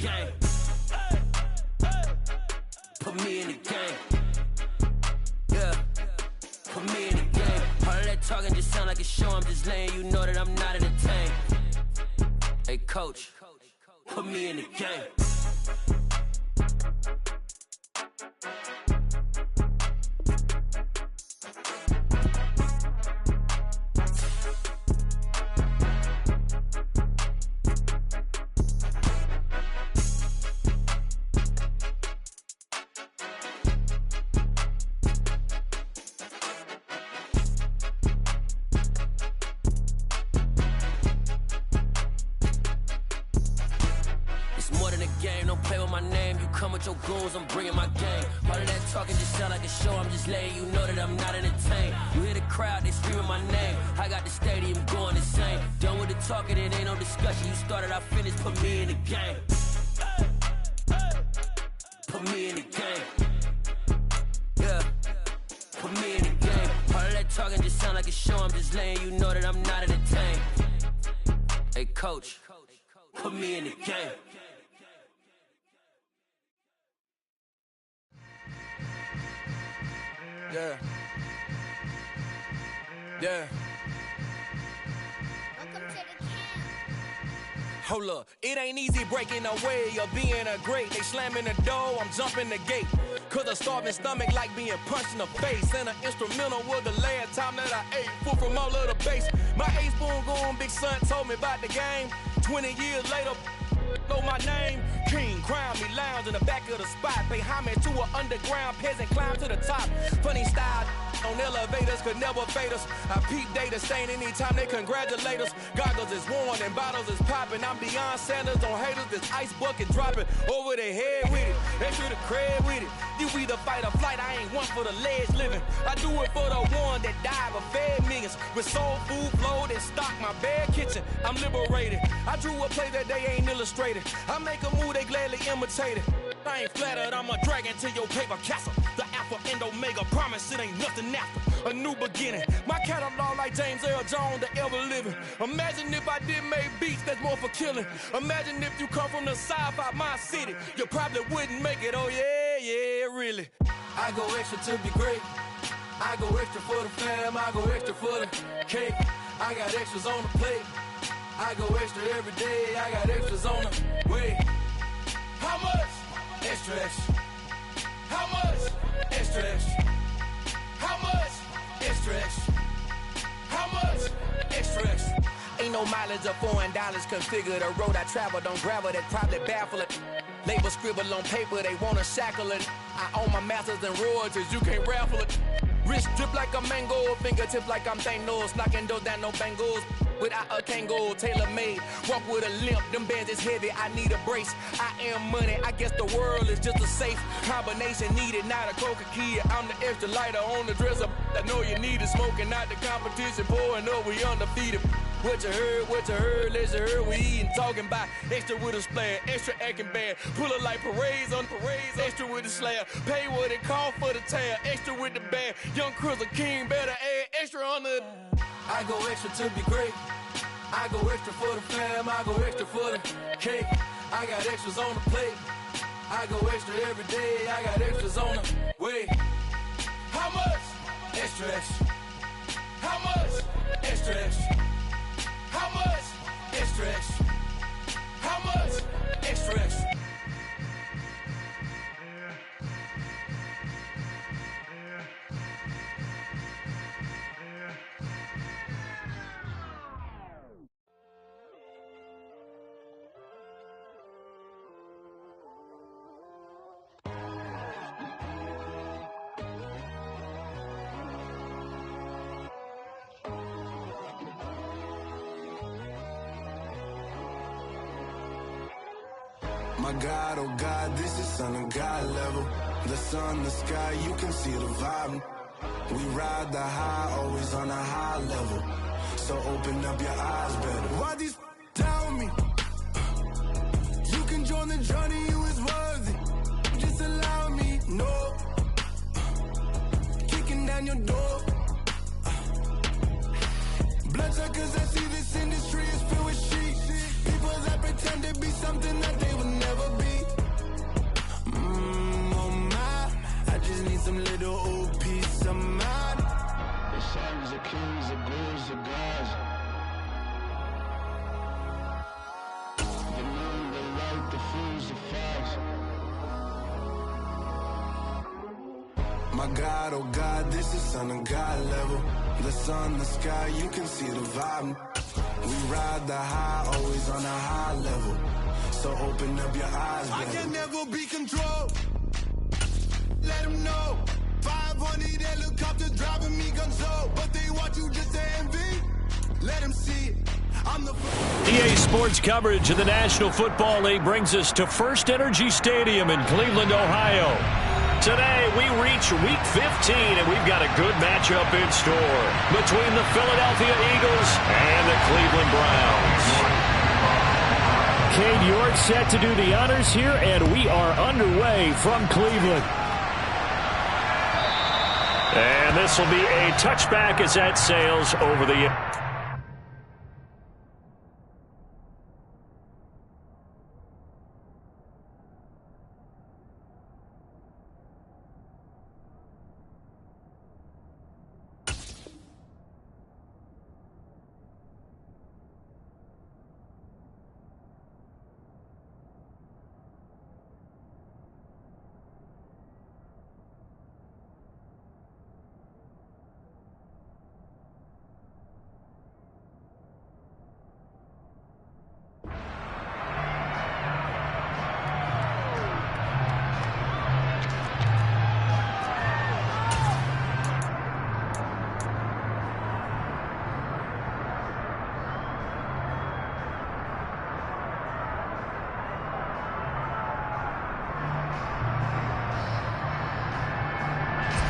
game. Put me in the game. Yeah, put me in the game. All that talking just sound like a show. I'm just letting you know that I'm not entertained. Hey, coach, put me in the game. Your goons, I'm bringing my game. All of that talking just sound like a show. I'm just letting you know that I'm not entertained. You hear the crowd, they screaming my name. I got the stadium going insane. Done with the talking, it ain't no discussion. You started, I finished, put me in the game. Put me in the game. Yeah, put me in the game. All of that talking just sound like a show. I'm just letting you know that I'm not entertained. Hey, coach, put me in the game. Yeah. Yeah. Welcome to the camp. Hold up, it ain't easy breaking away or being a great. They slamming the door, I'm jumping the gate. Cause a starving stomach like being punched in the face. And an instrumental was the last time that I ate. Full from all of the bass. My ace spoon going, big son told me about the game. 20 years later, know my name. King, crown me, lounge in the back of the spot. Pay homage to an underground peasant, climb to the top. Funny style on elevators could never fade us. I peep data stain anytime they congratulate us. Goggles is worn and bottles is popping. I'm Deion Sanders on haters, this ice bucket dropping over their head with it. They should have cred with it. You either fight or flight, I ain't one for the ledge living. I do it for the one that died but fed millions. With soul food flowed and stock my bad kitchen. I'm liberated. I drew a play that they ain't illustrated. I make a move, they gladly imitate it. I ain't flattered, I'm a dragon to your paper castle. The Alpha and Omega, promise it ain't nothing after. A new beginning. My catalog like James Earl Jones, the ever living. Imagine if I did make beats that's more for killing. Imagine if you come from the south out my city. You probably wouldn't make it, oh yeah, yeah, really. I go extra to be great. I go extra for the fam, I go extra for the cake. I got extras on the plate. I go extra every day, I got extras on the way. How much? Extra, extra. How much? Extra, extra. How much? Extra, extra. How much? Extra, extra. Ain't no mileage of $4 configure the road I travel. Don't gravel that probably baffle it. Label scribble on paper, they wanna shackle it. I own my masters and royalties, you can't raffle it. Wrist drip like a mango, fingertips like I'm Thanos. Knocking those down, no bangles. Without a Kango, tailor-made. Walk with a limp, them bands is heavy, I need a brace. I am money, I guess the world is just a safe combination needed, not a coca key. I'm the extra lighter on the dresser. I know you need it, smoking out the competition, pouring up, we undefeated. What you heard, let's hear we eatin', talking about extra with a splash, extra acting bad. Pull it like parades on parades, extra with the slab. Pay what it cost for the tab, extra with the bag. Young Cruiser King, better add extra on the. I go extra to be great. I go extra for the fam, I go extra for the cake. I got extras on the plate. I go extra every day, I got extras on the way. How much? Extra, extra. How much? Extra, extra. How much? Extra, extra. How much? Extra, extra. My God, oh God, this is son of God level. The sun, the sky, you can see the vibe. We ride the high, always on a high level. So open up your eyes better. Why these tell me? You can join the journey, you is worthy. Just allow me, no. Kicking down your door. Bloodsuckers, I see this industry is filled with sheep. People that pretend to be something that they will never be. My God, oh God, this is Son of God level. The sun, the sky, you can see the vibe. We ride the high, always on a high level. So open up your eyes, baby. I can never be controlled. Let them know. 500 helicopters driving me gonzo. But they want you just to envy. Let them see it. I'm the EA Sports coverage of the National Football League brings us to First Energy Stadium in Cleveland, Ohio. Today, we reach Week 15, and we've got a good matchup in store between the Philadelphia Eagles and the Cleveland Browns. Cade York set to do the honors here, and we are underway from Cleveland. And this will be a touchback as that sails over the...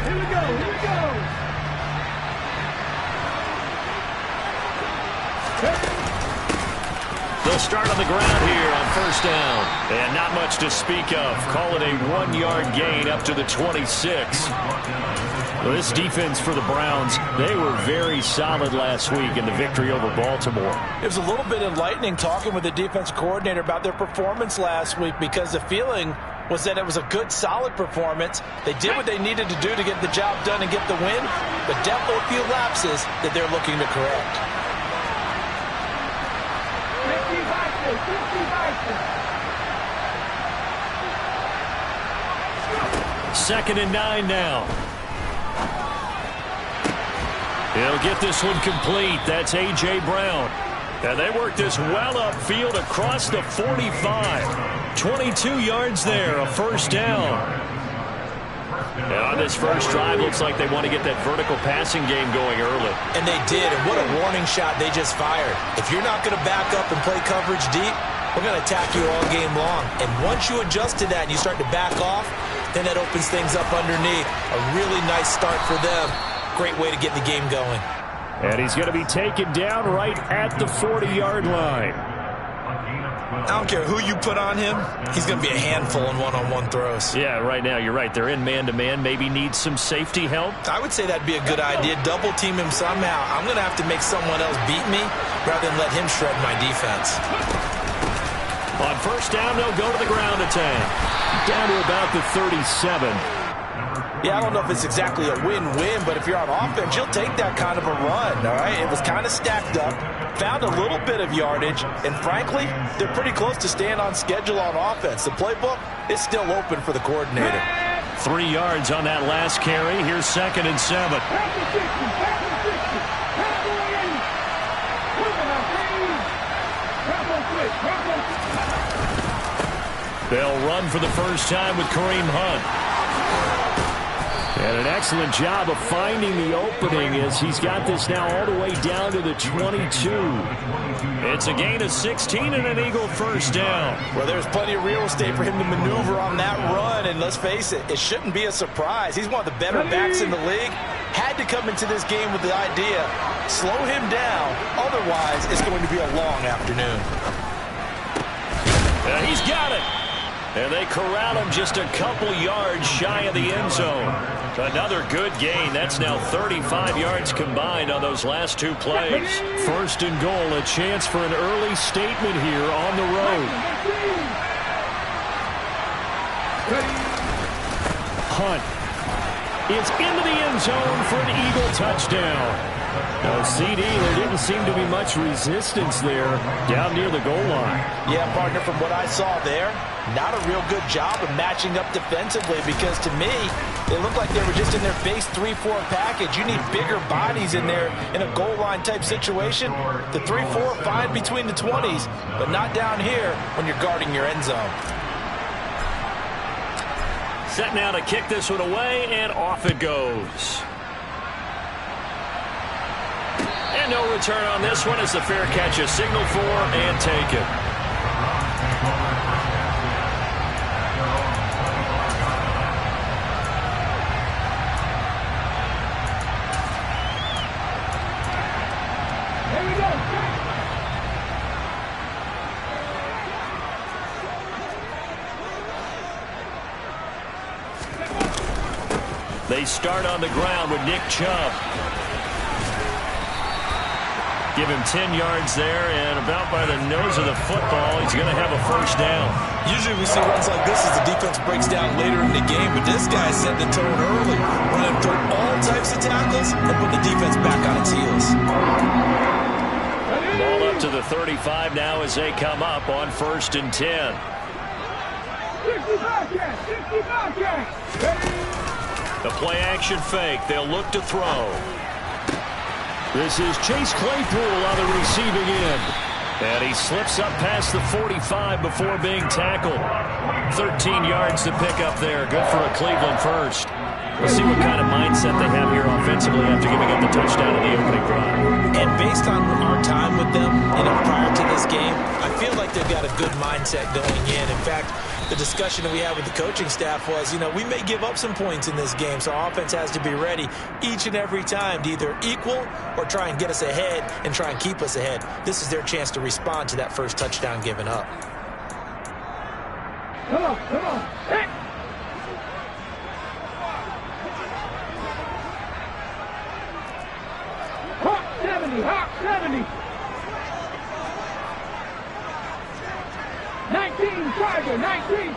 Here we go. They'll start on the ground here on first down. And not much to speak of. Call it a 1-yard gain up to the 26. Well, this defense for the Browns, they were very solid last week in the victory over Baltimore. It was a little bit enlightening talking with the defense coordinator about their performance last week, because the feeling was that it was a good, solid performance. They did what they needed to do to get the job done and get the win, but definitely a few lapses that they're looking to correct. 2nd and 9 now. He'll get this one complete. That's A.J. Brown. And they work this well upfield across the 45. 22 yards there, a first down. And on this first drive, looks like they want to get that vertical passing game going early. And they did, and what a warning shot they just fired. If you're not going to back up and play coverage deep, we're going to attack you all game long. And once you adjust to that and you start to back off, then that opens things up underneath. A really nice start for them. Great way to get the game going. And he's going to be taken down right at the 40-yard line. I don't care who you put on him, he's going to be a handful in one-on-one throws. Yeah, right now, you're right. They're in man-to-man, maybe need some safety help. I would say that'd be a good idea. Double team him somehow. I'm going to have to make someone else beat me rather than let him shred my defense. On first down, they'll go to the ground attack. Down to about the 37. Yeah, I don't know if it's exactly a win-win, but if you're on offense, you'll take that kind of a run, all right? It was kind of stacked up, found a little bit of yardage, and frankly, they're pretty close to staying on schedule on offense. The playbook is still open for the coordinator. 3 yards on that last carry. Here's 2nd and 7. They'll run for the first time with Kareem Hunt. And an excellent job of finding the opening as he's got this now all the way down to the 22. It's a gain of 16 and an Eagle first down. Well, there's plenty of real estate for him to maneuver on that run, and let's face it, it shouldn't be a surprise. He's one of the better backs in the league. Had to come into this game with the idea, slow him down, otherwise it's going to be a long afternoon. And he's got it. And they corral him just a couple yards shy of the end zone. Another good gain. That's now 35 yards combined on those last 2 plays. 1st and goal, a chance for an early statement here on the road. Hunt is into the end zone for an Eagle touchdown. No, CD, there didn't seem to be much resistance there down near the goal line. Yeah, partner, from what I saw there, not a real good job of matching up defensively because to me, it looked like they were just in their base 3-4 package. You need bigger bodies in there in a goal line type situation. The 3-4 fine between the 20s, but not down here when you're guarding your end zone. Set now to kick this one away, and off it goes. And no return on this one as the fair catch is signaled for and taken. Here we go. They start on the ground with Nick Chubb. Give him 10 yards there, and about by the nose of the football, he's going to have a first down. Usually we see runs like this as the defense breaks down later in the game, but this guy set the tone early, running through all types of tackles and put the defense back on its heels. Ball up to the 35 now as they come up on 1st and 10. 65 catch. The play action fake. They'll look to throw. This is Chase Claypool on the receiving end. And he slips up past the 45 before being tackled. 13 yards to pick up there. Good for a Cleveland first. We'll see what kind of mindset they have here offensively after giving up the touchdown in the opening drive. And based on our time with them, prior to this game, I feel like they've got a good mindset going in. In fact, the discussion that we had with the coaching staff was, we may give up some points in this game, so our offense has to be ready each and every time to either equal or try and get us ahead and try and keep us ahead. This is their chance to respond to that first touchdown given up. Come on. Hey. Hawk 70. 19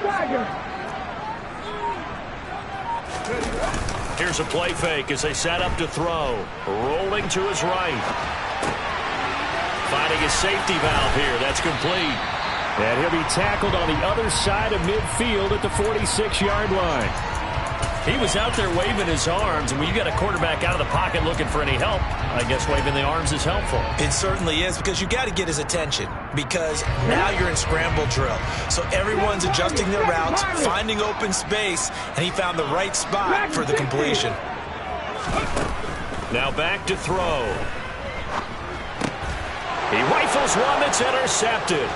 Tiger. Here's a play fake as they set up to throw. Rolling to his right. Finding his safety valve here. That's complete. And he'll be tackled on the other side of midfield at the 46-yard line. He was out there waving his arms, and when you got a quarterback out of the pocket looking for any help, I guess waving the arms is helpful. It certainly is, because you got to get his attention, because now you're in scramble drill. So everyone's adjusting their routes, finding open space, and he found the right spot for the completion. Now back to throw. He rifles one that's intercepted.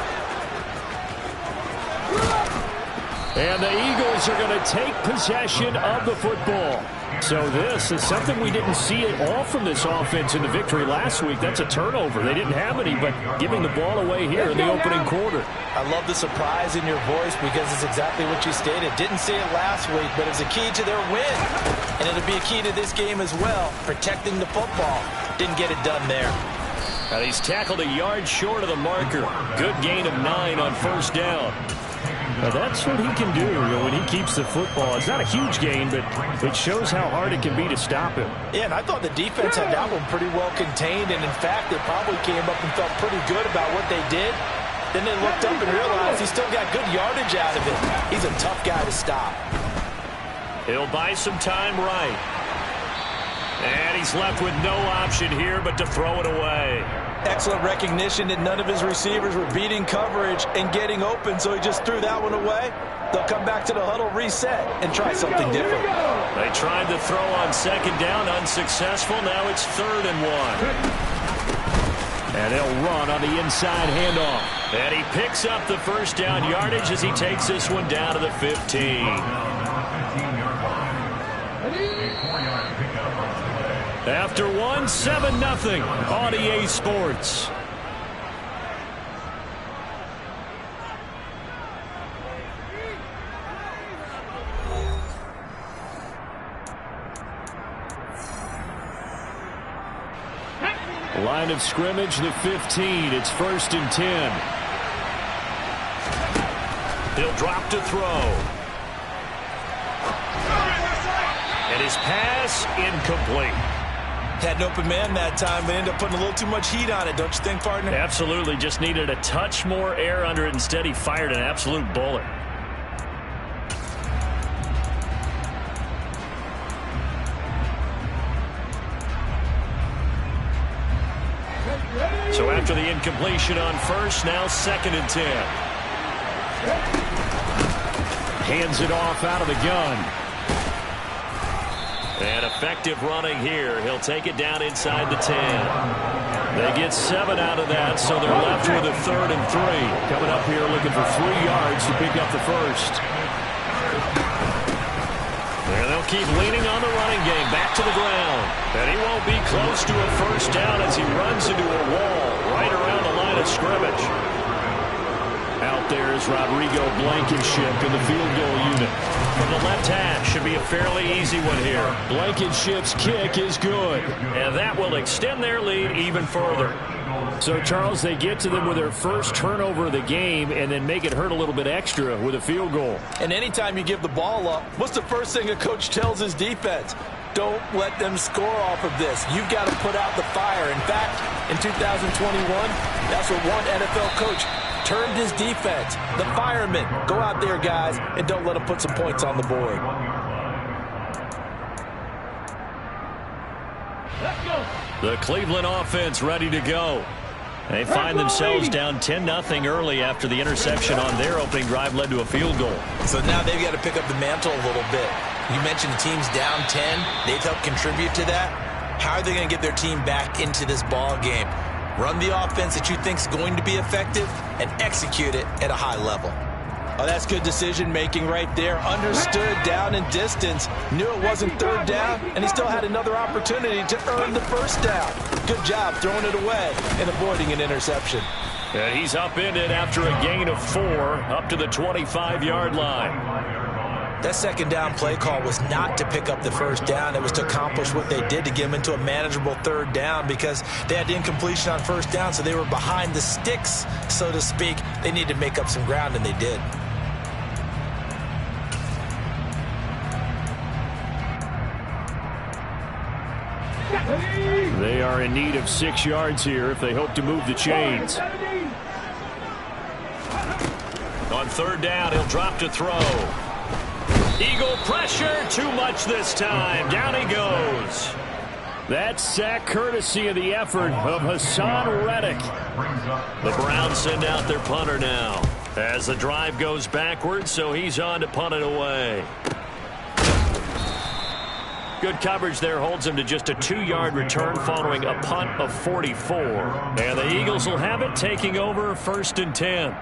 And the Eagles are going to take possession of the football. So this is something we didn't see at all from this offense in the victory last week. That's a turnover. They didn't have any, but giving the ball away here in the opening quarter. I love the surprise in your voice because it's exactly what you stated. Didn't say it last week, but it's a key to their win. And it'll be a key to this game as well, protecting the football. Didn't get it done there. And he's tackled a yard short of the marker. Good gain of 9 on first down. Now that's what he can do when he keeps the football. It's not a huge gain, but it shows how hard it can be to stop him. Yeah, and I thought the defense had that one pretty well contained, and in fact, they probably came up and felt pretty good about what they did. Then they looked up and realized he still got good yardage out of it. He's a tough guy to stop. He'll buy some time right. And he's left with no option here but to throw it away. Excellent recognition that none of his receivers were beating coverage and getting open, so he just threw that one away. They'll come back to the huddle, reset, and try something different. They tried to throw on second down, unsuccessful. Now it's 3rd and 1. And they'll run on the inside handoff. And he picks up the first down yardage as he takes this one down to the 15. After 1, 7-0 on EA Sports. Line of scrimmage, the 15. It's 1st and 10. He'll drop to throw. And his pass incomplete. Had an open man that time, but ended up putting a little too much heat on it, don't you think, partner? Absolutely. Just needed a touch more air under it. Instead, he fired an absolute bullet. So after the incompletion on first, now 2nd and 10. Hands it off out of the gun. And effective running here. He'll take it down inside the 10. They get 7 out of that, so they're left with a 3rd and 3. Coming up here looking for 3 yards to pick up the first. And they'll keep leaning on the running game. Back to the ground. And he won't be close to a first down as he runs into a wall right around the line of scrimmage. Out there is Rodrigo Blankenship in the field goal unit. From the left hash, should be a fairly easy one here. Blankenship's kick is good. And that will extend their lead even further. So, Charles, they get to them with their first turnover of the game and then make it hurt a little bit extra with a field goal. And anytime you give the ball up, what's the first thing a coach tells his defense? Don't let them score off of this. You've got to put out the fire. In fact, in 2021, that's what one NFL coach turned his defense. The firemen. Go out there, guys, and don't let them put some points on the board. Let's go. The Cleveland offense ready to go. They find themselves down 10-0 early after the interception on their opening drive led to a field goal. So now they've got to pick up the mantle a little bit. You mentioned the team's down 10. They've helped contribute to that. How are they going to get their team back into this ball game? Run the offense that you think is going to be effective and execute it at a high level. Oh, that's good decision-making right there. Understood down and distance. Knew it wasn't 3rd down, and he still had another opportunity to earn the first down. Good job throwing it away and avoiding an interception. And he's upended after a gain of 4 up to the 25-yard line. That 2nd down play call was not to pick up the first down. It was to accomplish what they did to get them into a manageable 3rd down because they had incompletion on first down, so they were behind the sticks, so to speak. They needed to make up some ground, and they did. They are in need of 6 yards here if they hope to move the chains. On 3rd down, he'll drop to throw. Eagle pressure, too much this time. Down he goes. That sack courtesy of the effort of Hassan Reddick. The Browns send out their punter now as the drive goes backwards, so he's on to punt it away. Good coverage there holds him to just a 2-yard return following a punt of 44. And the Eagles will have it, taking over 1st and 10.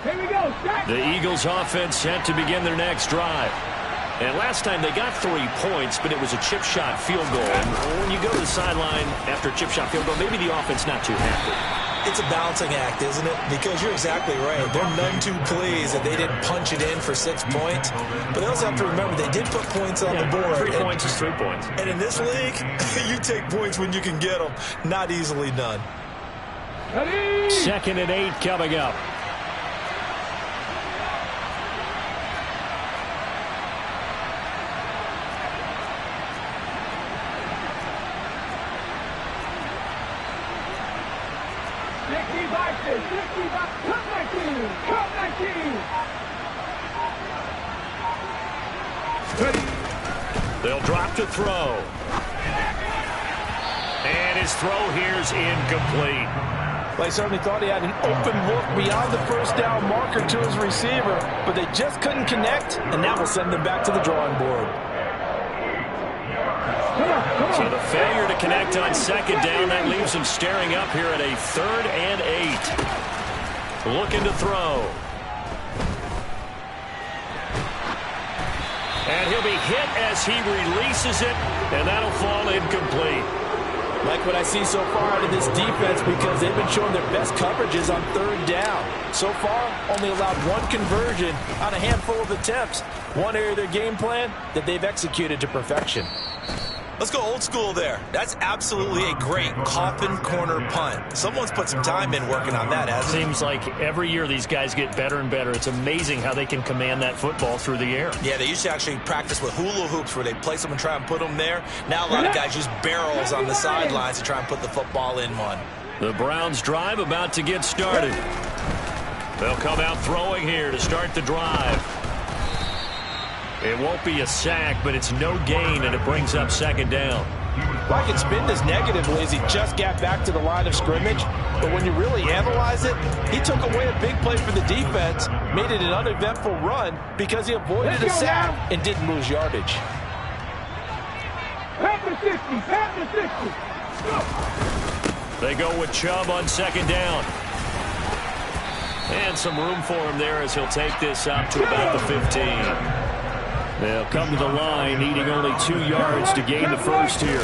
Here we go. The Eagles offense set to begin their next drive. And last time they got 3 points, but it was a chip shot field goal. And when you go to the sideline after a chip shot field goal, maybe the offense not too happy. It's a balancing act, isn't it? Because you're exactly right. They're none too pleased that they didn't punch it in for 6 points. But they also have to remember they did put points on the board. 3 points is 3 points. And in this league, you take points when you can get them. Not easily done. 2nd and 8 coming up. They'll drop to throw. And his throw here's incomplete. They certainly thought he had an open look beyond the first down marker to his receiver, but they just couldn't connect, and that will send them back to the drawing board. So the failure to connect on 2nd down, that leaves them staring up here at a 3rd and 8. Looking to throw. And he'll be hit as he releases it, and that'll fall incomplete. Like what I see so far out of this defense because they've been showing their best coverages on 3rd down. So far, only allowed 1 conversion on a handful of attempts. One area of their game plan that they've executed to perfection. Let's go old school there. That's absolutely a great coffin corner punt. Someone's put some time in working on that, hasn't it? Seems like every year these guys get better and better. It's amazing how they can command that football through the air. Yeah, they used to actually practice with hula hoops where they place them and try and put them there. Now a lot of guys use barrels on the sidelines to try and put the football in one. The Browns drive about to get started. They'll come out throwing here to start the drive. It won't be a sack, but it's no gain, and it brings up second down. Well, I can spin this negatively as he just got back to the line of scrimmage. But when you really analyze it, he took away a big play for the defense, made it an uneventful run because he avoided a sack and didn't lose yardage. Half the 60, half the 60. They go with Chubb on second down. And some room for him there as he'll take this up to about the 15. They'll come to the line, needing only 2 yards to gain the first here.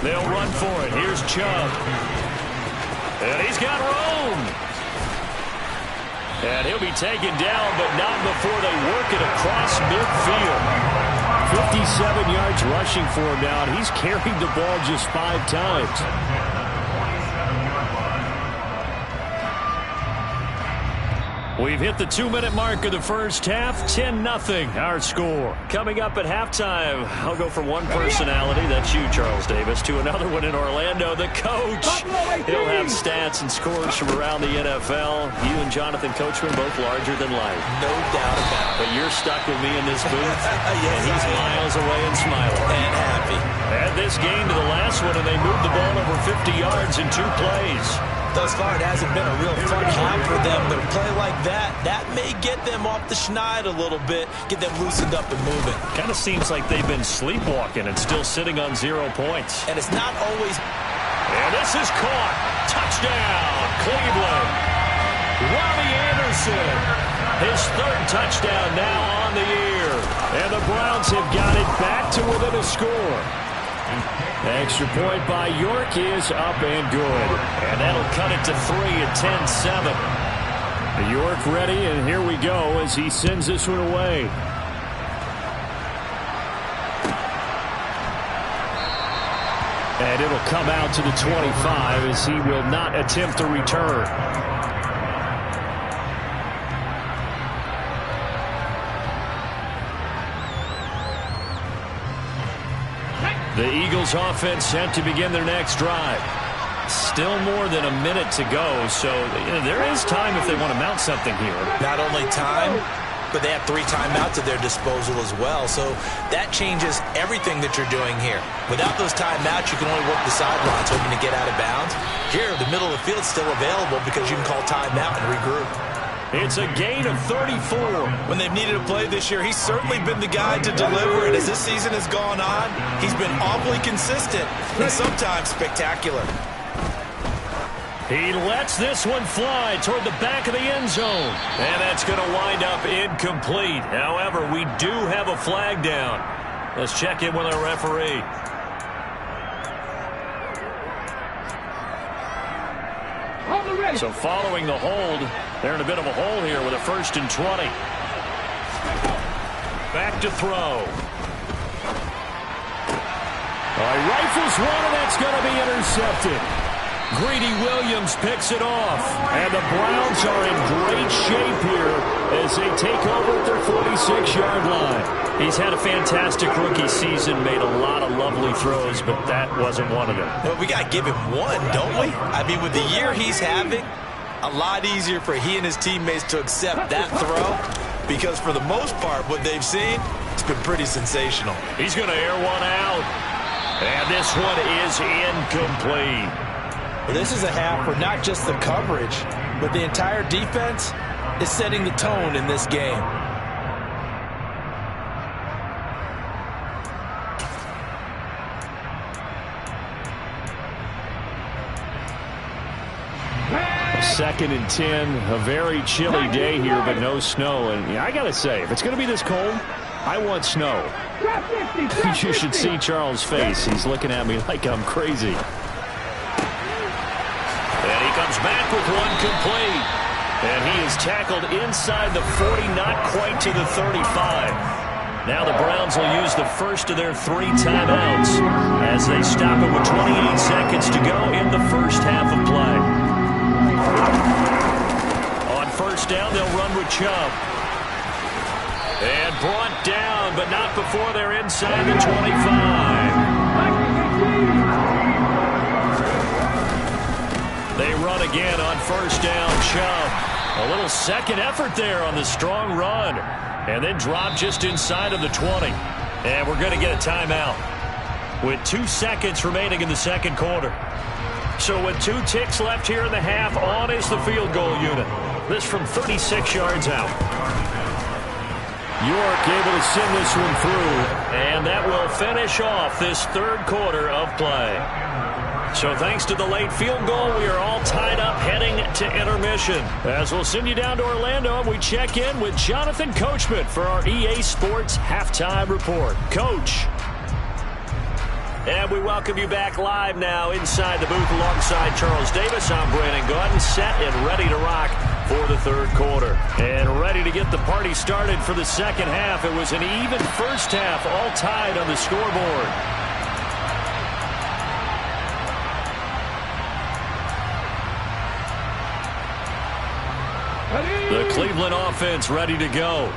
They'll run for it. Here's Chubb. And he's got room. And he'll be taken down, but not before they work it across midfield. 57 yards rushing for him now, and he's carried the ball just 5 times. We've hit the 2-minute mark of the first half. 10-0 our score. Coming up at halftime, I'll go from one personality, that's you, Charles Davis, to another one in Orlando, the coach. He'll have stats and scores from around the NFL. You and Jonathan Coachman both larger than life. No doubt about it. But you're stuck with me in this booth. Yes, and he's miles away and smiling. And happy. Add this game to the last one, and they moved the ball over 50 yards in 2 plays. Thus far, it hasn't been a real fun half for them, but a play like that may get them off the schneid a little bit, get them loosened up and moving. Kind of seems like they've been sleepwalking and still sitting on 0 points. And it's not always... And this is caught. Touchdown, Cleveland. Robbie Anderson, his 3rd touchdown now on the year. And the Browns have got it back to within a score. Extra point by York is up and good. And that'll cut it to 3 at 10-7. York ready, and here we go as he sends this one away. And it'll come out to the 25 as he will not attempt the return. The Eagles offense set to begin their next drive. Still more than a minute to go, so there is time if they want to mount something here. Not only time, but they have 3 timeouts at their disposal as well, so that changes everything that you're doing here. Without those timeouts, you can only work the sidelines hoping to get out of bounds. Here, the middle of the field's still available because you can call timeout and regroup. It's a gain of 34. When they've needed a play this year, he's certainly been the guy to deliver. And as this season has gone on, he's been awfully consistent and sometimes spectacular. He lets this one fly toward the back of the end zone. And that's going to wind up incomplete. However, we do have a flag down. Let's check in with our referee. So following the hold, they're in a bit of a hole here with a 1st and 20. Back to throw. All right, rifles one, and that's going to be intercepted. Greedy Williams picks it off. And the Browns are in great shape here as they take over at their 46-yard line. He's had a fantastic rookie season, made a lot of lovely throws, but that wasn't one of them. Well, we got to give him one, don't we? I mean, with the year he's having, a lot easier for he and his teammates to accept that throw because for the most part, what they've seen, it's been pretty sensational. He's going to air one out, and this one is incomplete. Well, this is a half where not just the coverage, but the entire defense is setting the tone in this game. Second and 10, a very chilly day here, but no snow. And I got to say, if it's going to be this cold, I want snow. You should see Charles' face. He's looking at me like I'm crazy. And he comes back with one complete. And he is tackled inside the 40, not quite to the 35. Now the Browns will use the first of their 3 timeouts as they stop it with 28 seconds to go in the first half of play. On first down, they'll run with Chubb. And brought down, but not before they're inside the 25. They run again on first down. Chubb. A little second effort there on the strong run. And then drop just inside of the 20. And we're going to get a timeout with 2 seconds remaining in the second quarter. So with 2 ticks left here in the half, on is the field goal unit. This from 36 yards out. York able to send this one through. And that will finish off this third quarter of play. So thanks to the late field goal, we are all tied up heading to intermission. As we'll send you down to Orlando, and we check in with Jonathan Coachman for our EA Sports Halftime Report. Coach. And we welcome you back live now inside the booth alongside Charles Davis. I'm Brandon Gaudin, set and ready to rock for the third quarter. And ready to get the party started for the second half. It was an even first half, all tied on the scoreboard. The Cleveland offense ready to go.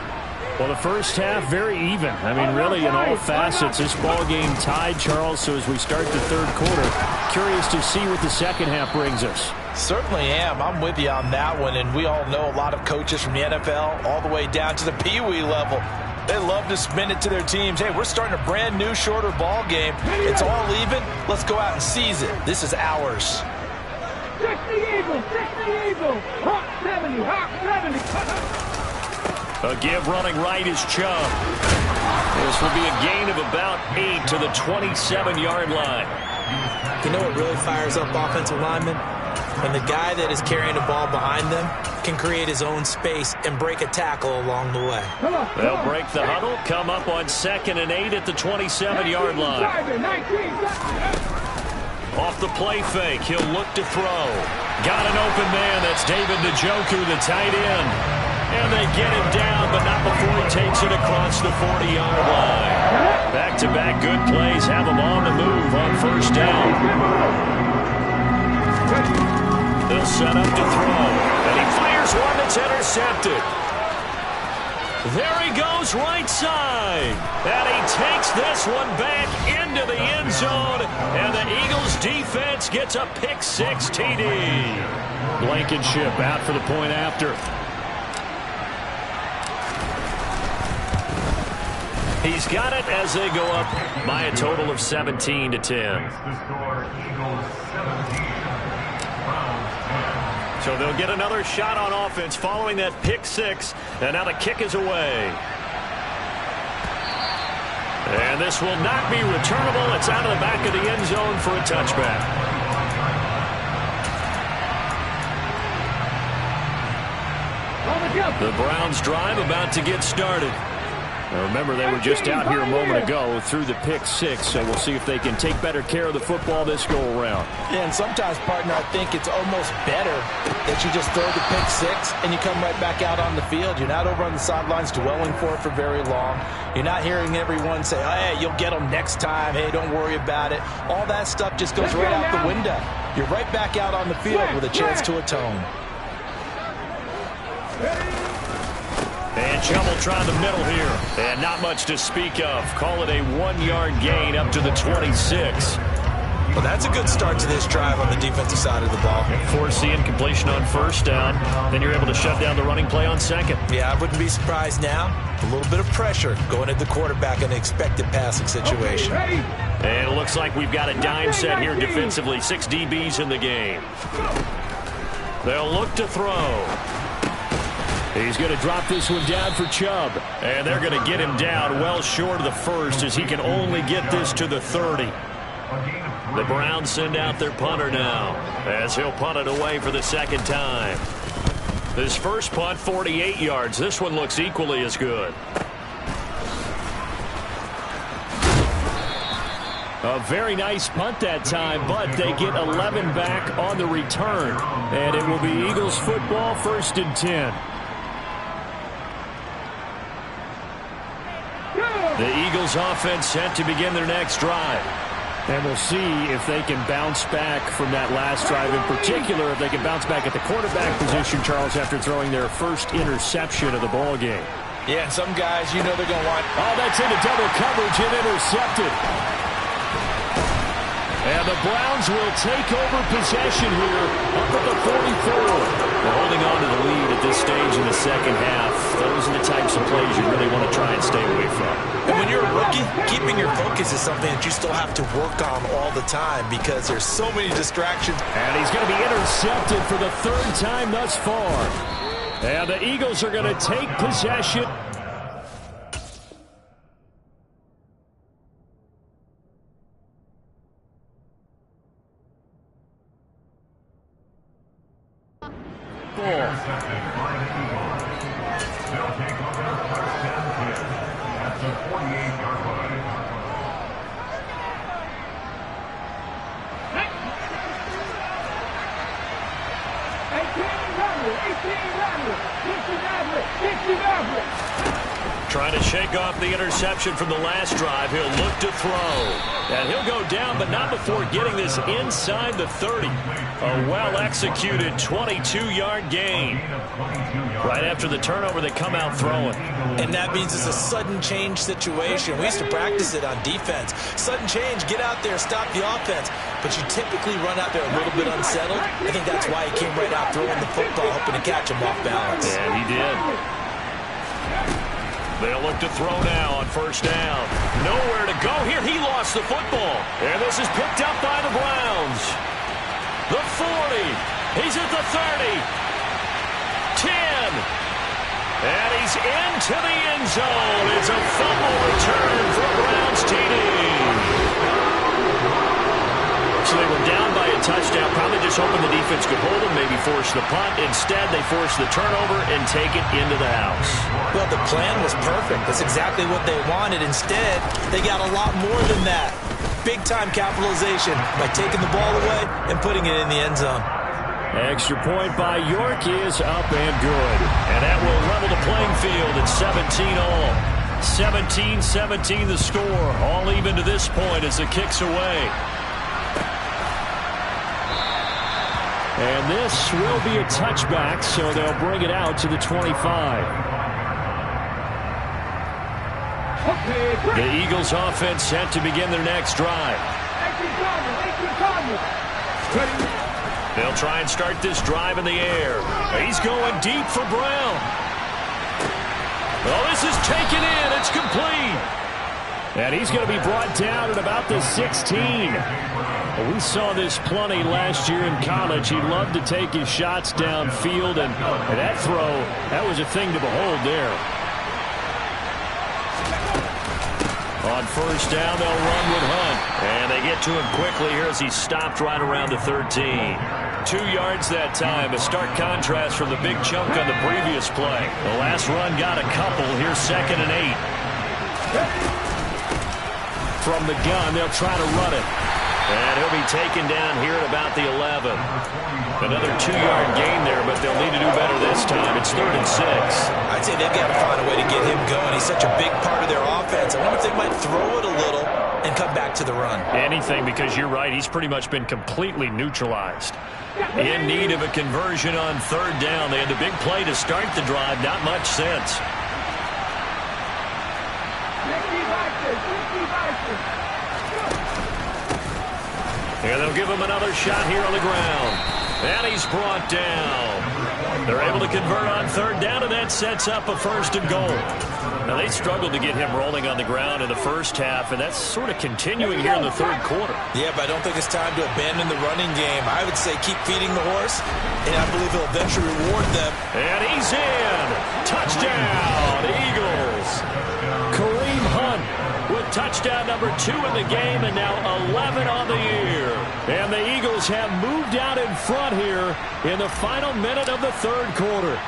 Well, the first half, very even. I mean, really, in all facets, this ball game tied, Charles. So as we start the third quarter, curious to see what the second half brings us. Certainly am. I'm with you on that one. And we all know a lot of coaches from the NFL all the way down to the Pee Wee level. They love to spin it to their teams. Hey, we're starting a brand new, shorter ball game. It's all even. Let's go out and seize it. This is ours. 60 Eagles, 60 Eagles. Hawk 70, Hawk 70. A give running right is Chubb. This will be a gain of about 8 to the 27-yard line. You know what really fires up offensive linemen? When the guy that is carrying the ball behind them can create his own space and break a tackle along the way. They'll break the huddle, come up on 2nd and 8 at the 27-yard line. Off the play fake, he'll look to throw. Got an open man, that's David Njoku, the tight end. And they get him down, but not before he takes it across the 40-yard line. Back-to-back good plays have him on the move on first down. They'll set up to throw. And he fires one that's intercepted. There he goes right side. And he takes this one back into the end zone. And the Eagles defense gets a pick-6 TD. Blankenship out for the point after. He's got it as they go up by a total of 17-10. So they'll get another shot on offense following that pick-6, and now the kick is away. And this will not be returnable. It's out of the back of the end zone for a touchback. The Browns drive about to get started. Now remember, they were just out here a moment ago through the pick-6, so we'll see if they can take better care of the football this go-around. Yeah, and sometimes, partner, I think it's almost better that you just throw the pick-6 and you come right back out on the field. You're not over on the sidelines dwelling for it for very long. You're not hearing everyone say, oh, hey, you'll get them next time. Hey, don't worry about it. All that stuff just goes right out the window. You're right back out on the field with a chance to atone. And Chubb will try the middle here. And not much to speak of. Call it a 1-yard gain up to the 26. Well, that's a good start to this drive on the defensive side of the ball. Force the incompletion on first down. Then you're able to shut down the running play on second. Yeah, I wouldn't be surprised now. A little bit of pressure going at the quarterback in an expected passing situation. And it looks like we've got a dime set here defensively. 6 DBs in the game. They'll look to throw. He's going to drop this one down for Chubb. And they're going to get him down well short of the first as he can only get this to the 30. The Browns send out their punter now as he'll punt it away for the second time. This first punt, 48 yards. This one looks equally as good. A very nice punt that time, but they get 11 back on the return. And it will be Eagles football, 1st and 10. The Eagles offense set to begin their next drive. And we'll see if they can bounce back from that last drive. In particular, if they can bounce back at the quarterback position, Charles, after throwing their first interception of the ball game. Yeah, and some guys, you know they're going to want... Oh, that's into double coverage and intercepted. And the Browns will take over possession here up at the 44. They're holding on to the lead at this stage in the second half. Those are the types of plays you really want to try and stay away from. And when you're a rookie, keeping your focus is something that you still have to work on all the time because there's so many distractions. And he's going to be intercepted for the third time thus far. And the Eagles are going to take possession. Trying to shake off the interception from the last drive. He'll look to throw. And he'll go down, but not before getting this inside the 30. A well-executed 22-yard gain. Right after the turnover, they come out throwing. And that means it's a sudden change situation. We used to practice it on defense. Sudden change, get out there, stop the offense. But you typically run out there a little bit unsettled. I think that's why he came right out throwing the football, hoping to catch him off balance. And he did. They'll look to throw now on first down. Nowhere to go here. He lost the football. And this is picked up by the Browns. The 40. He's at the 30. 10. And he's into the end zone. It's a fumble return for Browns TD. So they were down by a touchdown, probably just hoping the defense could hold them, maybe force the punt. Instead, they forced the turnover and take it into the house. Well, the plan was perfect. That's exactly what they wanted. Instead, they got a lot more than that. Big-time capitalization by taking the ball away and putting it in the end zone. Extra point by York is up and good. And that will level the playing field at 17 all. 17-17 the score. All even to this point as the kick's away. And this will be a touchback, so they'll bring it out to the 25. The Eagles offense set to begin their next drive. They'll try and start this drive in the air. He's going deep for Brown. Oh, this is taken in. It's complete. And he's going to be brought down at about the 16. We saw this plenty last year in college. He loved to take his shots downfield, and that throw, that was a thing to behold there. On first down, they'll run with Hunt. And they get to him quickly here as he stopped right around the 13. 2 yards that time, a stark contrast from the big chunk on the previous play. The last run got a couple. Here's 2nd and 8. From the gun, they'll try to run it. And he'll be taken down here at about the 11. Another 2-yard gain there, but they'll need to do better this time. It's 3rd and 6. I'd say they've got to find a way to get him going. He's such a big part of their offense. I wonder if they might throw it a little and come back to the run. Anything, because you're right. He's pretty much been completely neutralized. In need of a conversion on 3rd down. They had the big play to start the drive. Not much sense. And they'll give him another shot here on the ground. And he's brought down. They're able to convert on 3rd down, and that sets up a 1st and goal. Now, they struggled to get him rolling on the ground in the first half, and that's sort of continuing here in the 3rd quarter. Yeah, but I don't think it's time to abandon the running game. I would say keep feeding the horse, and I believe he'll eventually reward them. And he's in. Touchdown, Eagles. Kareem Hunt with touchdown number 2 in the game, and now 11 on the year. And the Eagles have moved out in front here in the final minute of the 3rd quarter.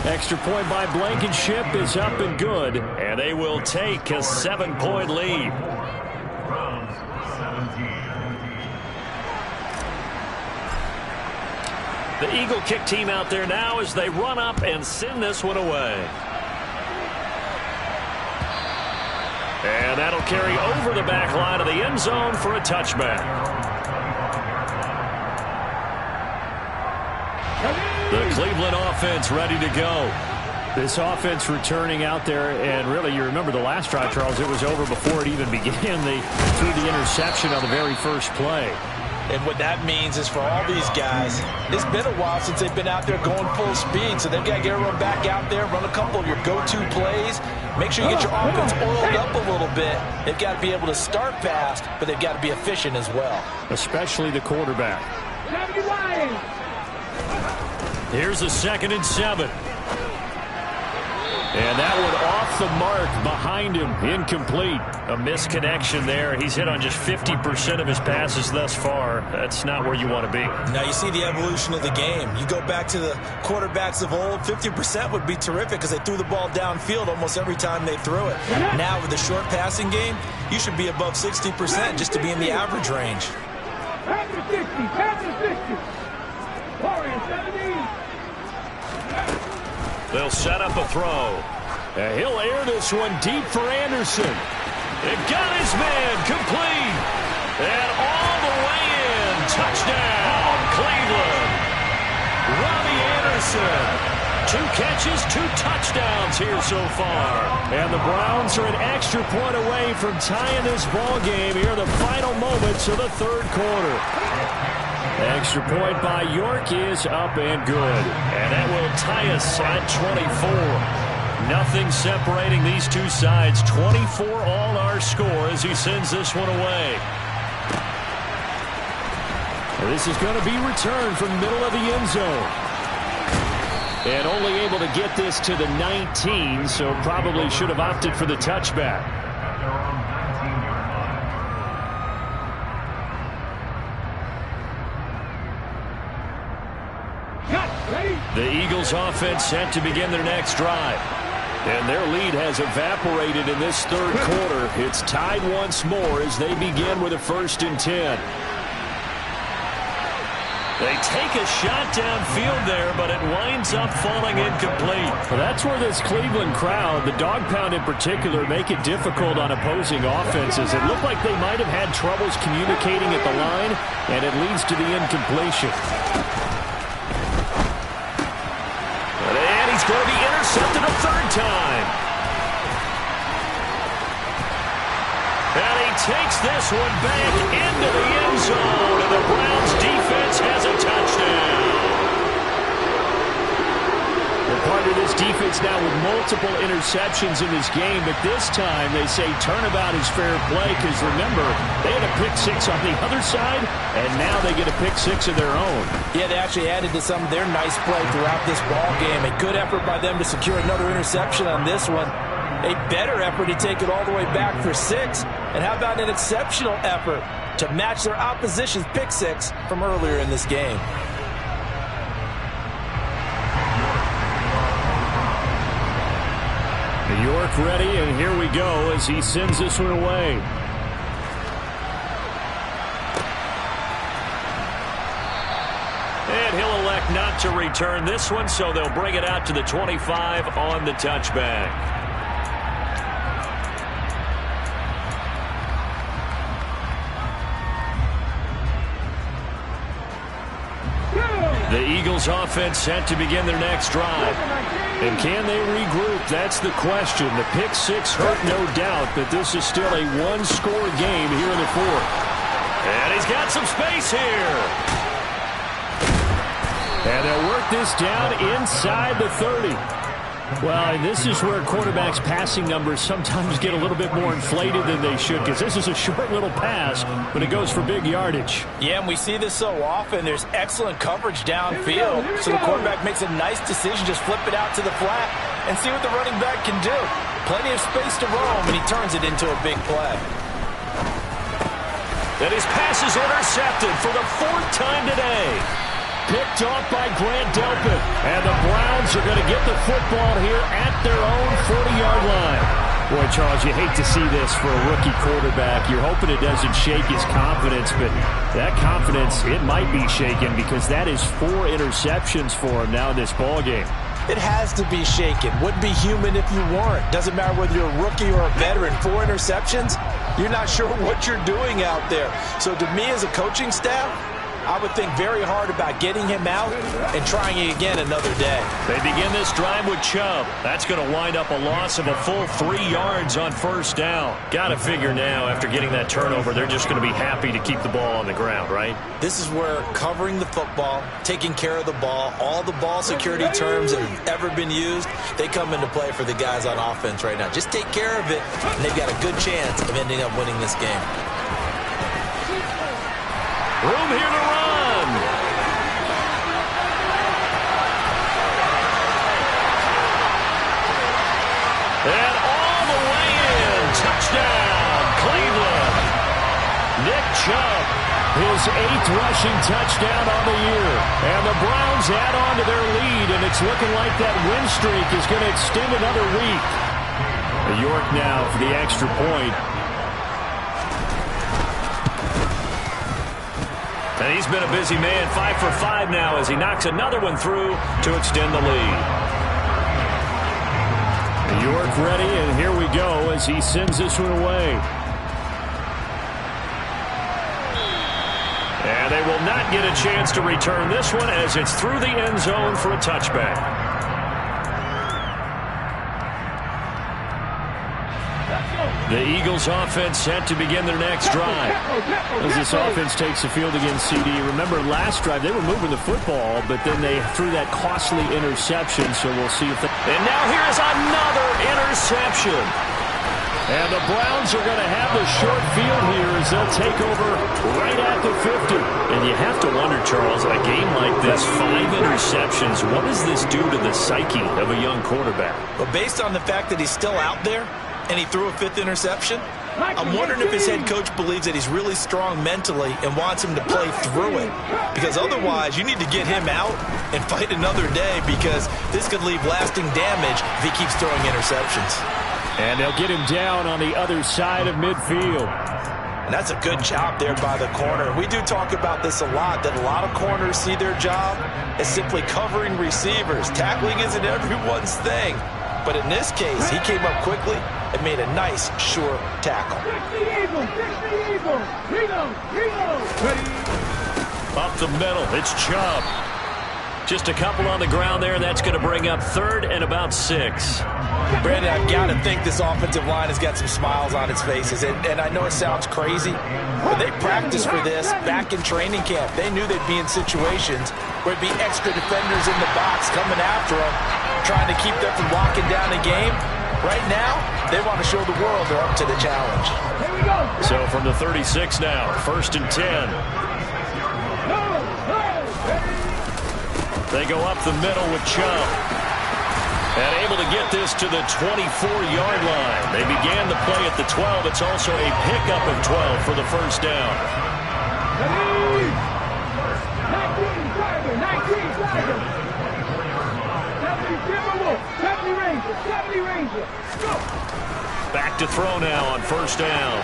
Extra point by Blankenship is up and good, and they will take a 7-point lead. The Eagle kick team out there now as they run up and send this one away. And that'll carry over the back line of the end zone for a touchback. The Cleveland offense ready to go. This offense returning out there, and really, you remember the last drive, Charles, it was over before it even began. They threw the interception on the very first play. And what that means is for all these guys, it's been a while since they've been out there going full speed, so they've got to get everyone back out there, run a couple of your go-to plays, make sure you get your offense oiled up a little bit. They've got to be able to start fast, but they've got to be efficient as well. Especially the quarterback. Here's a 2nd and 7. And that one off the mark behind him, incomplete. A misconnection there. He's hit on just 50% of his passes thus far. That's not where you want to be. Now you see the evolution of the game. You go back to the quarterbacks of old, 50% would be terrific because they threw the ball downfield almost every time they threw it. Now with the short passing game, you should be above 60% just to be in the average range. They'll set up a throw. He'll air this one deep for Anderson. It got his man complete. And all the way in. Touchdown, Cleveland. Robbie Anderson. 2 catches, 2 touchdowns here so far. And the Browns are an extra point away from tying this ball game here in the final moments of the 3rd quarter. Extra point by York is up and good. And that will tie us at 24. Nothing separating these two sides. 24 all our score as he sends this one away. This is going to be returned from the middle of the end zone. And only able to get this to the 19, so probably should have opted for the touchback. The Eagles offense set to begin their next drive. And their lead has evaporated in this 3rd quarter. It's tied once more as they begin with a 1st and 10. They take a shot downfield there, but it winds up falling incomplete. Well, that's where this Cleveland crowd, the dog pound in particular, make it difficult on opposing offenses. It looked like they might have had troubles communicating at the line, and it leads to the incompletion. And he's going to be intercepted a 3rd time. And he takes this one back into the end zone, and the Browns defense has a touchdown. They're part of this defense now with multiple interceptions in this game, but this time they say turnabout is fair play because, remember, they had a pick 6 on the other side, and now they get a pick 6 of their own. Yeah, they actually added to some of their nice play throughout this ball game. A good effort by them to secure another interception on this one. A better effort to take it all the way back for 6. And how about an exceptional effort to match their opposition's pick 6 from earlier in this game? York ready, and here we go as he sends this one away. And he'll elect not to return this one, so they'll bring it out to the 25 on the touchback. The Eagles offense set to begin their next drive. And can they regroup? That's the question. The pick 6 hurt, no doubt, but this is still a 1-score game here in the 4th. And he's got some space here. And they'll work this down inside the 30. Well, and this is where quarterbacks' passing numbers sometimes get a little bit more inflated than they should, because this is a short little pass, but it goes for big yardage. Yeah, and we see this so often. There's excellent coverage downfield, so the quarterback makes a nice decision, just flip it out to the flat and see what the running back can do. Plenty of space to roam, and he turns it into a big play. And his pass is intercepted for the 4th time today. Picked off by Grant Delpit. And the Browns are going to get the football here at their own 40-yard line. Boy, Charles, you hate to see this for a rookie quarterback. You're hoping it doesn't shake his confidence, but that confidence, it might be shaken because that is 4 interceptions for him now in this ballgame. It has to be shaken. Wouldn't be human if you weren't. Doesn't matter whether you're a rookie or a veteran. 4 interceptions, you're not sure what you're doing out there. So to me as a coaching staff, I would think very hard about getting him out and trying it again another day. They begin this drive with Chubb. That's going to wind up a loss of a full 3 yards on first down. Got to figure now, after getting that turnover, they're just going to be happy to keep the ball on the ground, right? This is where covering the football, taking care of the ball, all the ball security terms that have ever been used, they come into play for the guys on offense right now. Just take care of it, and they've got a good chance of ending up winning this game. Room here to run. And all the way in. Touchdown, Cleveland. Nick Chubb, his 8th rushing touchdown on the year. And the Browns add on to their lead, and it's looking like that win streak is going to extend another week. York now for the extra point. And he's been a busy man, 5 for 5 now as he knocks another one through to extend the lead. York ready, and here we go as he sends this one away. And they will not get a chance to return this one as it's through the end zone for a touchback. The Eagles offense set to begin their next drive. As this offense takes the field against CD. Remember last drive they were moving the football, but then they threw that costly interception, so we'll see if they... And now here's another interception. And the Browns are going to have the short field here as they'll take over right at the 50. And you have to wonder, Charles, in a game like this, 5 interceptions, what does this do to the psyche of a young quarterback? Well, based on the fact that he's still out there, and he threw a 5th interception, I'm wondering if his head coach believes that he's really strong mentally and wants him to play through it. Because otherwise, you need to get him out and fight another day, because this could leave lasting damage if he keeps throwing interceptions. And they'll get him down on the other side of midfield. And that's a good job there by the corner. We do talk about this a lot, that a lot of corners see their job as simply covering receivers. Tackling isn't everyone's thing. But in this case, he came up quickly and made a nice, sure tackle. Up the middle, it's Chubb. Just a couple on the ground there, and that's going to bring up 3rd and about 6. Brandon, I've got to think this offensive line has got some smiles on its faces. And I know it sounds crazy, but they practiced for this back in training camp. They knew they'd be in situations where it'd be extra defenders in the box coming after them, trying to keep them from locking down the game. Right now, they want to show the world they're up to the challenge. So from the 36 now, 1st and 10. They go up the middle with Chubb. And able to get this to the 24-yard line. They began the play at the 12. It's also a pickup of 12 for the first down. 70 Ranger. Back to throw now on first down.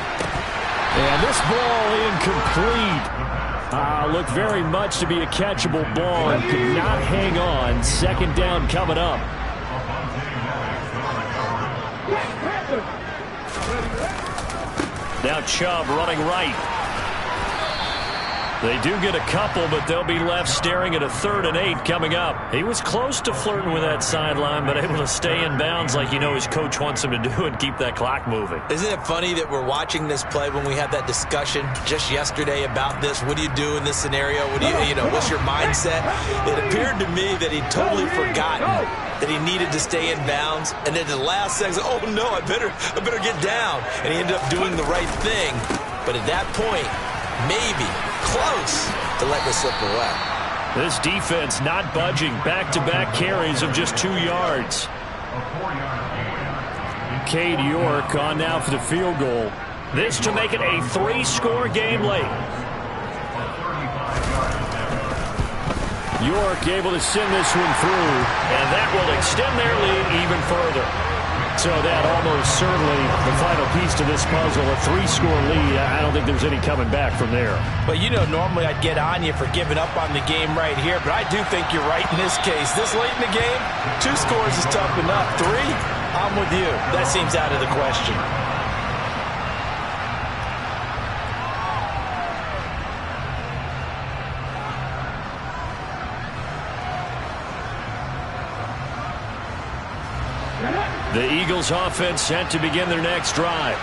And this ball incomplete. Looked very much to be a catchable ball and could not hang on. 2nd down coming up. Now Chubb running right. They do get a couple, but they'll be left staring at a 3rd and 8 coming up. He was close to flirting with that sideline, but able to stay in bounds like you know his coach wants him to do and keep that clock moving. Isn't it funny that we're watching this play when we had that discussion just yesterday about this? What do you do in this scenario? What do you know, what's your mindset? It appeared to me that he'd totally forgotten that he needed to stay in bounds, and then the last second, oh no, I better get down. And he ended up doing the right thing. But at that point, maybe close to let this slip away. This defense not budging. Back-to-back carries of just 2 yards. Cade York on now for the field goal. This to make it a 3-score game late. York able to send this one through, and that will extend their lead even further. So that almost certainly the final piece to this puzzle, a 3-score lead. I don't think there's any coming back from there. But you know, normally I'd get on you for giving up on the game right here, but I do think you're right in this case. This late in the game, 2 scores is tough enough. 3, I'm with you. That seems out of the question. The Eagles offense set to begin their next drive.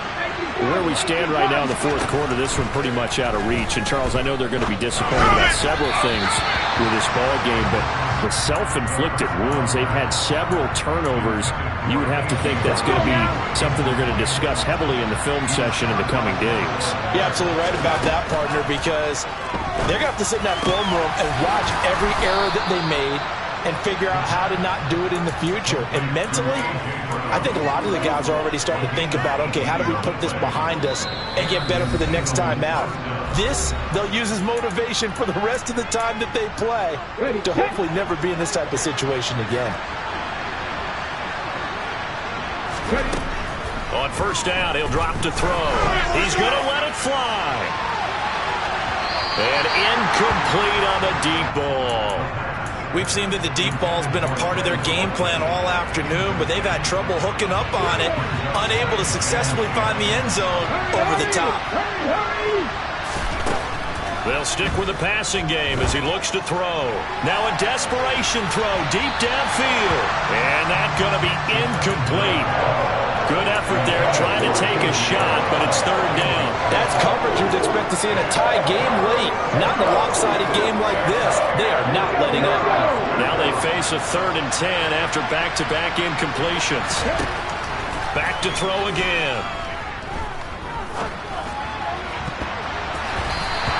Where we stand right now in the fourth quarter, this one pretty much out of reach. And, Charles, I know they're going to be disappointed about several things with this ball game, but the self-inflicted wounds, they've had several turnovers. You would have to think that's going to be something they're going to discuss heavily in the film session in the coming days. You're absolutely right about that, partner, because they're going to have to sit in that film room and watch every error that they made and figure out how to not do it in the future. And mentally, I think a lot of the guys are already starting to think about, okay, how do we put this behind us and get better for the next time out? This, they'll use as motivation for the rest of the time that they play to hopefully never be in this type of situation again. On first down, he'll drop to throw. He's going to let it fly. And incomplete on the deep ball. We've seen that the deep ball's been a part of their game plan all afternoon, but they've had trouble hooking up on it, unable to successfully find the end zone over the top. They'll stick with the passing game as he looks to throw. Now a desperation throw deep downfield. And that's going to be incomplete. Good effort there trying to take a shot, but it's third down. That's coverage you'd expect to see in a tie game late. Not in a lopsided game like this. They are not letting up. Now they face a 3rd and 10 after back-to-back incompletions. Back to throw again.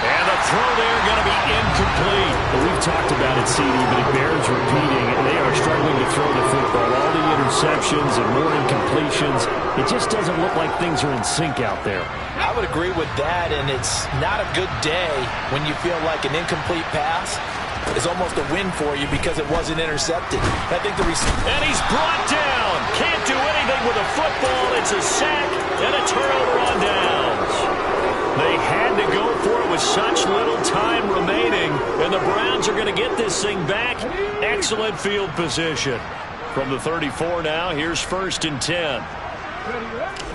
And the throw there going to be incomplete. Well, we've talked about it, CD, but it bears repeating. They are struggling to throw the football. All the interceptions and more incompletions. It just doesn't look like things are in sync out there. I would agree with that, and it's not a good day when you feel like an incomplete pass is almost a win for you because it wasn't intercepted. I think and he's brought down. Can't do anything with a football. It's a sack and a turnover on downs. They had to go for it with such little time remaining, and the Browns are going to get this thing back. Excellent field position. From the 34 now, here's 1st and 10.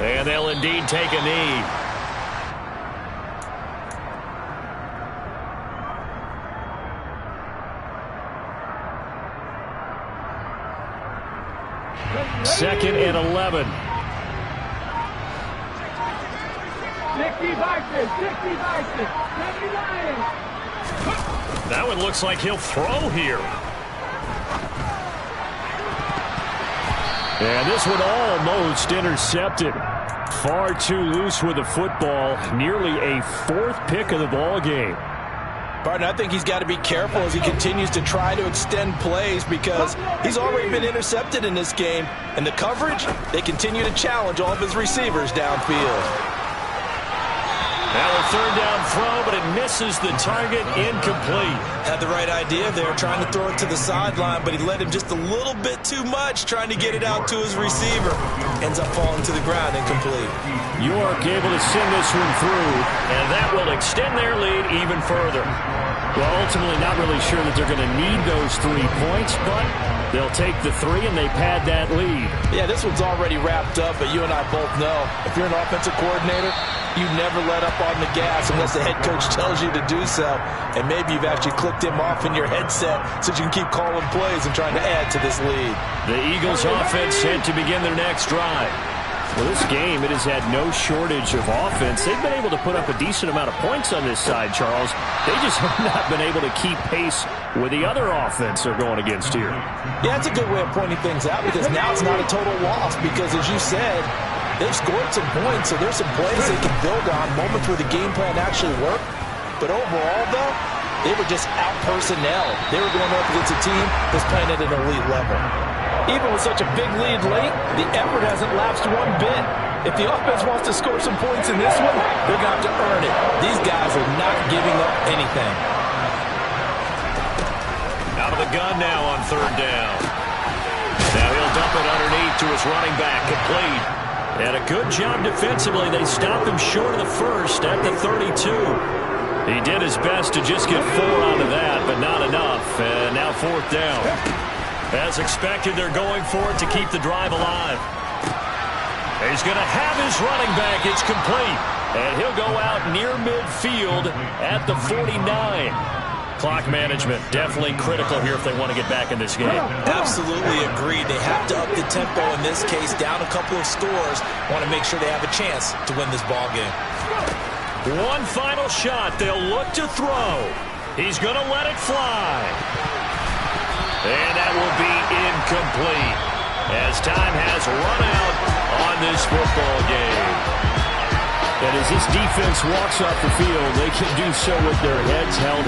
And they'll indeed take a knee. Second and 11. 60-60, 79. That one looks like he'll throw here. And this one almost intercepted. Far too loose with the football. Nearly a 4th pick of the ball game. Barton, I think he's got to be careful as he continues to try to extend plays because he's already been intercepted in this game. And the coverage, they continue to challenge all of his receivers downfield. Now a 3rd down throw, but it misses the target. Incomplete. Had the right idea there, trying to throw it to the sideline, but he led him just a little bit too much, trying to get it out to his receiver. Ends up falling to the ground, incomplete. York able to send this one through, and that will extend their lead even further. Well, ultimately not really sure that they're going to need those 3 points, but they'll take the 3 and they pad that lead. Yeah, this one's already wrapped up, but you and I both know if you're an offensive coordinator, you never let up on the gas unless the head coach tells you to do so. And maybe you've actually clicked him off in your headset so you can keep calling plays and trying to add to this lead. The Eagles offense set to begin their next drive. Well, this game, it has had no shortage of offense. They've been able to put up a decent amount of points on this side, Charles. They just have not been able to keep pace with the other offense they're going against here. Yeah, that's a good way of pointing things out because now it's not a total loss because, as you said, they've scored some points, so there's some plays they can build on, moments where the game plan actually worked. But overall, though, they were just out-personnel. They were going up against a team that's playing at an elite level. Even with such a big lead late, the effort hasn't lapsed one bit. If the offense wants to score some points in this one, they're going to have to earn it. These guys are not giving up anything. Out of the gun now on 3rd down. Now he'll dump it underneath to his running back, complete. And a good job defensively. They stopped him short of the first at the 32. He did his best to just get 4 out of that, but not enough. And now 4th down. As expected, they're going for it to keep the drive alive. He's going to have his running back. It's complete. And he'll go out near midfield at the 49. Clock management definitely critical here if they want to get back in this game. Absolutely agreed. They have to up the tempo in this case, down a couple of scores. Want to make sure they have a chance to win this ball game. One final shot. They'll look to throw. He's going to let it fly. And that will be incomplete as time has run out on this football game. And as this defense walks off the field, they can do so with their heads held